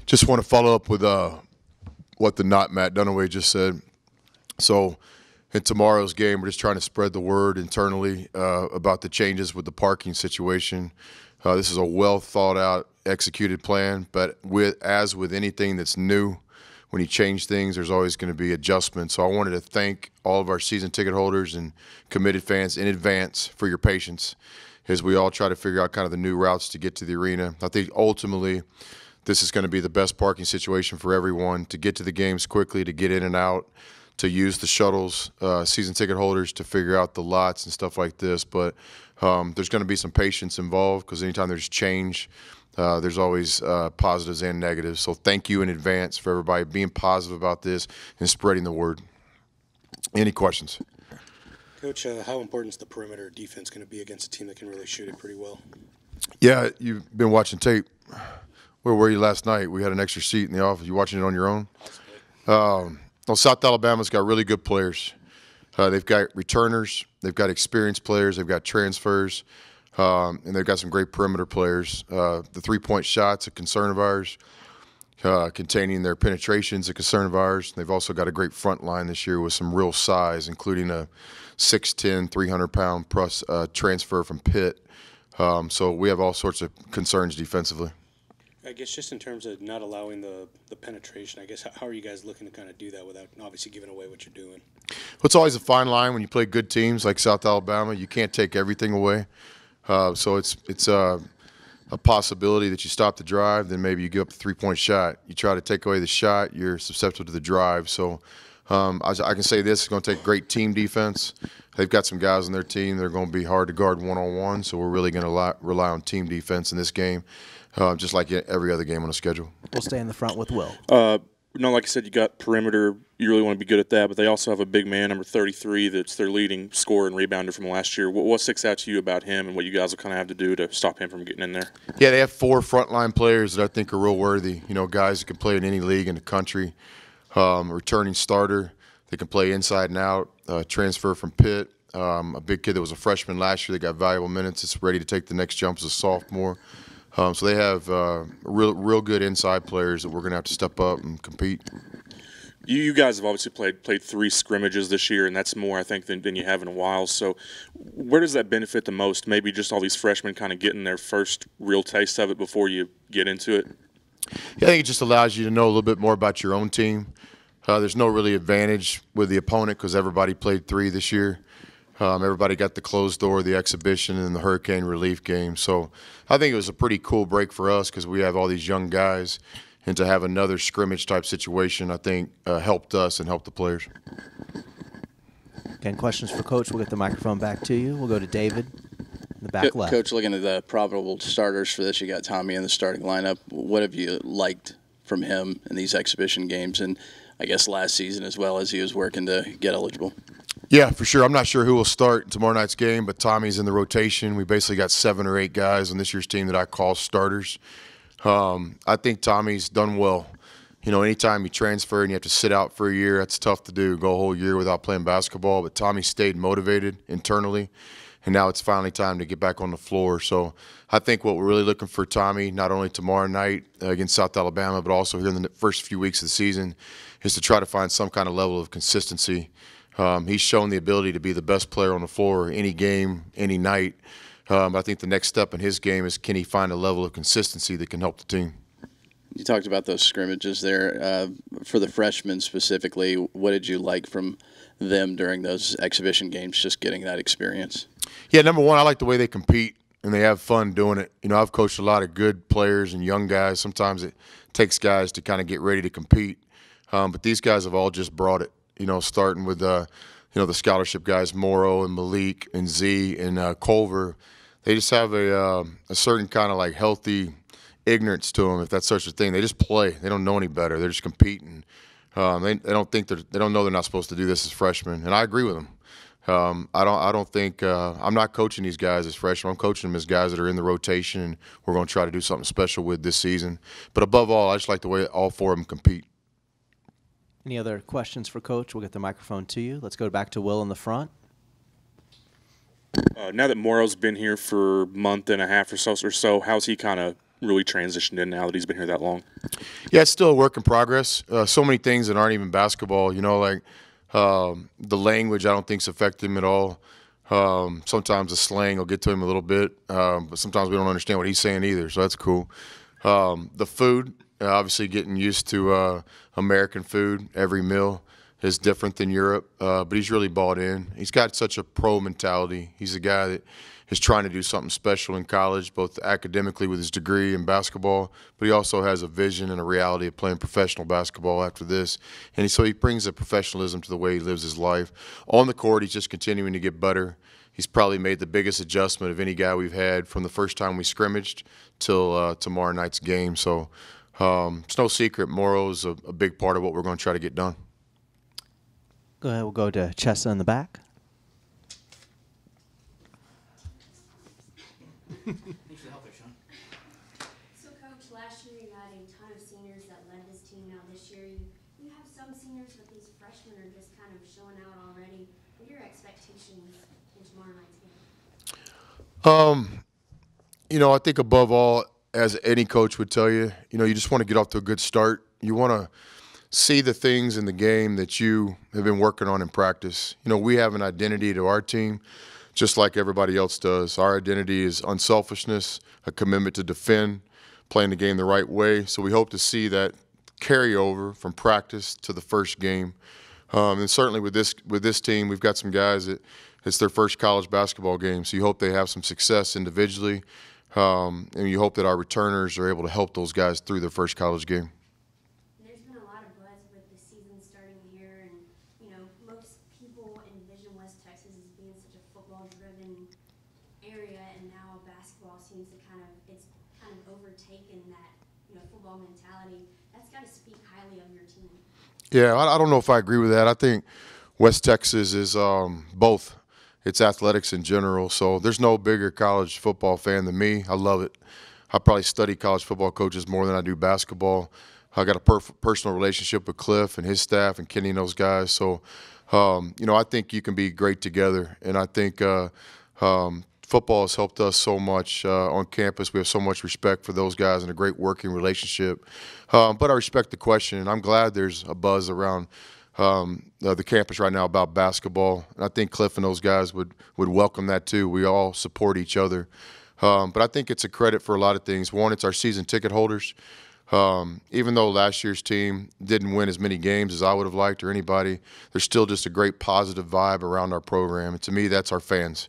Just want to follow up with what the not Matt Dunaway just said. So in tomorrow's game, we're just trying to spread the word internally about the changes with the parking situation. This is a well thought out, executed plan, but as with anything that's new, when you change things, there's always going to be adjustments. So I wanted to thank all of our season ticket holders and committed fans in advance for your patience as we all try to figure out kind of the new routes to get to the arena. I think ultimately this is going to be the best parking situation for everyone to get to the games quickly, to get in and out, to use the shuttles, season ticket holders to figure out the lots and stuff like this. But there's going to be some patience involved because anytime there's change, there's always positives and negatives. So thank you in advance for everybody being positive about this and spreading the word. Any questions? Coach, how important is the perimeter defense going to be against a team that can really shoot it pretty well? Yeah, you've been watching tape. Where were you last night? We had an extra seat in the office. You watching it on your own? Well, South Alabama's got really good players. They've got returners. They've got experienced players. They've got transfers. And they've got some great perimeter players. The three-point shot's a concern of ours. Containing their penetration's a concern of ours. They've also got a great front line this year with some real size, including a 6'10", 300-pound plus transfer from Pitt. So we have all sorts of concerns defensively. I guess just in terms of not allowing the penetration, I guess how are you guys looking to kind of do that without obviously giving away what you're doing? Well, it's always a fine line when you play good teams like South Alabama. You can't take everything away. So it's a possibility that you stop the drive, then maybe you give up a three-point shot. You try to take away the shot, you're susceptible to the drive. So I can say this, it's going to take great team defense. They've got some guys on their team that are going to be hard to guard one-on-one, so we're really going to rely on team defense in this game. Just like every other game on the schedule. We'll stay in the front with Will. Like I said, you got perimeter. You really want to be good at that, but they also have a big man, number 33, that's their leading scorer and rebounder from last year. What sticks out to you about him and what you guys will kind of have to do to stop him from getting in there? Yeah, they have 4 frontline players that I think are real worthy. You know, guys that can play in any league in the country. Returning starter. They can play inside and out. Transfer from Pitt. A big kid that was a freshman last year that got valuable minutes. It's ready to take the next jump as a sophomore. So they have real good inside players that we're going to have to step up and compete. You guys have obviously played 3 scrimmages this year, and that's more, I think, than you have in a while. So where does that benefit the most? Maybe just all these freshmen kind of getting their first real taste of it before you get into it? Yeah, I think it just allows you to know a little bit more about your own team. There's no really advantage with the opponent because everybody played 3 this year. Everybody got the closed door, the exhibition, and the hurricane relief game. So I think it was a pretty cool break for us because we have all these young guys. And to have another scrimmage-type situation, I think, helped us and helped the players. Again, questions for Coach. We'll get the microphone back to you. We'll go to David in the back left. Coach, looking at the probable starters for this, you got Tommy in the starting lineup. What have you liked from him in these exhibition games and I guess last season as well as he was working to get eligible? Yeah, for sure. I'm not sure who will start tomorrow night's game, but Tommy's in the rotation. We basically got 7 or 8 guys on this year's team that I call starters. I think Tommy's done well. You know, anytime you transfer and you have to sit out for a year, that's tough to do, go a whole year without playing basketball. But Tommy stayed motivated internally, and now it's finally time to get back on the floor. So I think what we're really looking for Tommy, not only tomorrow night against South Alabama, but also here in the first few weeks of the season, is to try to find some kind of level of consistency. He's shown the ability to be the best player on the floor any game, any night. I think the next step in his game is can he find a level of consistency that can help the team. You talked about those scrimmages there. For the freshmen specifically, what did you like from them during those exhibition games, just getting that experience? Yeah, number one, I like the way they compete and they have fun doing it. You know, I've coached a lot of good players and young guys. Sometimes it takes guys to kind of get ready to compete. But these guys have all just brought it, you know, starting with, you know, the scholarship guys, Morrow and Malik and Z and Culver. They just have a certain kind of like healthy ignorance to them, if that's such a thing. They just play. They don't know any better. They're just competing. They don't think they don't know they're not supposed to do this as freshmen, and I agree with them. I don't think I'm not coaching these guys as freshmen. I'm coaching them as guys that are in the rotation, and we're going to try to do something special with this season. But above all, I just like the way all 4 of them compete. Any other questions for Coach? We'll get the microphone to you. Let's go back to Will in the front. Now that Morrow's been here for a month and a half or so, how's he kind of really transitioned in now that he's been here that long? Yeah, it's still a work in progress. So many things that aren't even basketball, like the language I don't think's affected him at all. Sometimes the slang will get to him a little bit, but sometimes we don't understand what he's saying either, so that's cool. The food, obviously getting used to American food, every meal is different than Europe, but he's really bought in. He's got such a pro mentality. He's a guy that is trying to do something special in college, both academically with his degree in basketball, but he also has a vision and a reality of playing professional basketball after this. And so he brings a professionalism to the way he lives his life. On the court, he's just continuing to get better. He's probably made the biggest adjustment of any guy we've had from the first time we scrimmaged till tomorrow night's game. So it's no secret Morrow's a big part of what we're going to try to get done. Go ahead. We'll go to Chessa in the back. Thanks for the help there, Sean. So, Coach, last year you had a ton of seniors that led this team. Now this year you have some seniors, but these freshmen are just kind of showing out already. What are your expectations in tomorrow night's game? I think above all, as any coach would tell you, you just want to get off to a good start. You want to see the things in the game that you have been working on in practice. We have an identity to our team, just like everybody else does. Our identity is unselfishness, a commitment to defend, playing the game the right way. So we hope to see that carryover from practice to the first game. And certainly with this team, we've got some guys that it's their first college basketball game. So you hope they have some success individually, and you hope that our returners are able to help those guys through their first college game. There's been a lot of buzz with the season starting here, and most people envision West Texas as being such a football-driven area, and now basketball seems to kind of overtaken that football mentality. That's got to speak highly of your team. Yeah, I don't know if I agree with that. I think West Texas is both. It's athletics in general. So there's no bigger college football fan than me. I love it. I probably study college football coaches more than I do basketball. I got a personal relationship with Cliff and his staff and Kenny and those guys. So, I think you can be great together. And I think football has helped us so much on campus. We have so much respect for those guys and a great working relationship. But I respect the question, and I'm glad there's a buzz around the campus right now about basketball. And I think Cliff and those guys would welcome that too. We all support each other. But I think it's a credit for a lot of things. One, it's our season ticket holders. Even though last year's team didn't win as many games as I would have liked or anybody, there's still just a great positive vibe around our program. And to me, that's our fans,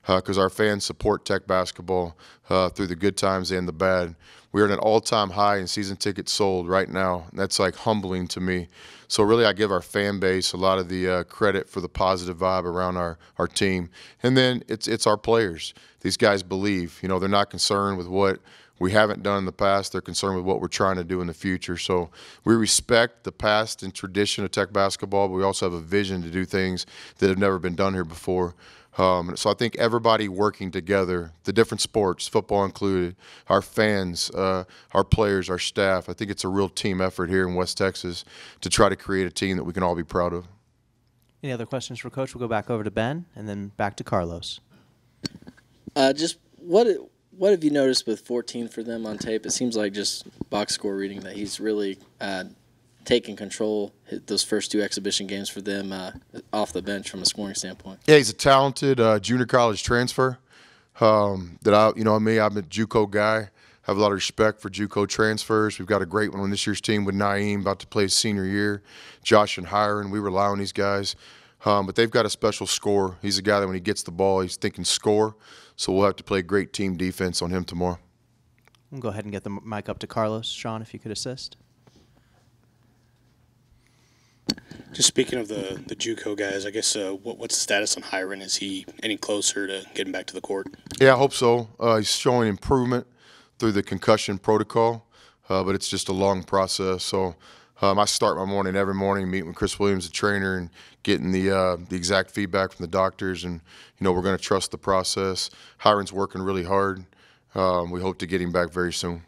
because our fans support Tech basketball through the good times and the bad. We're at an all-time high in season tickets sold right now. And that's like humbling to me. So really I give our fan base a lot of the credit for the positive vibe around our team. And then it's our players. These guys believe. They're not concerned with what we haven't done in the past. They're concerned with what we're trying to do in the future. So we respect the past and tradition of Tech basketball, but we also have a vision to do things that have never been done here before. So I think everybody working together, the different sports, football included, our fans, our players, our staff, I think it's a real team effort here in West Texas to try to create a team that we can all be proud of. Any other questions for Coach? We'll go back over to Ben and then back to Carlos. Just what have you noticed with 14 for them on tape? It seems like just box score reading that he's really taking control those first two exhibition games for them off the bench from a scoring standpoint. Yeah, he's a talented junior college transfer. I'm a JUCO guy. I have a lot of respect for JUCO transfers. We've got a great one on this year's team with Naeem about to play his senior year. Josh and Hiron, we rely on these guys. But they've got a special score. He's a guy that when he gets the ball, he's thinking score. So we'll have to play great team defense on him tomorrow. We'll go ahead and get the mic up to Carlos. Sean, if you could assist. Just speaking of the JUCO guys, I guess what's the status on Hiron? Is he any closer to getting back to the court? Yeah, I hope so. He's showing improvement through the concussion protocol, but it's just a long process. So I start my morning every morning meeting with Chris Williams, the trainer, and getting the exact feedback from the doctors. And, we're going to trust the process. Hiron's working really hard. We hope to get him back very soon.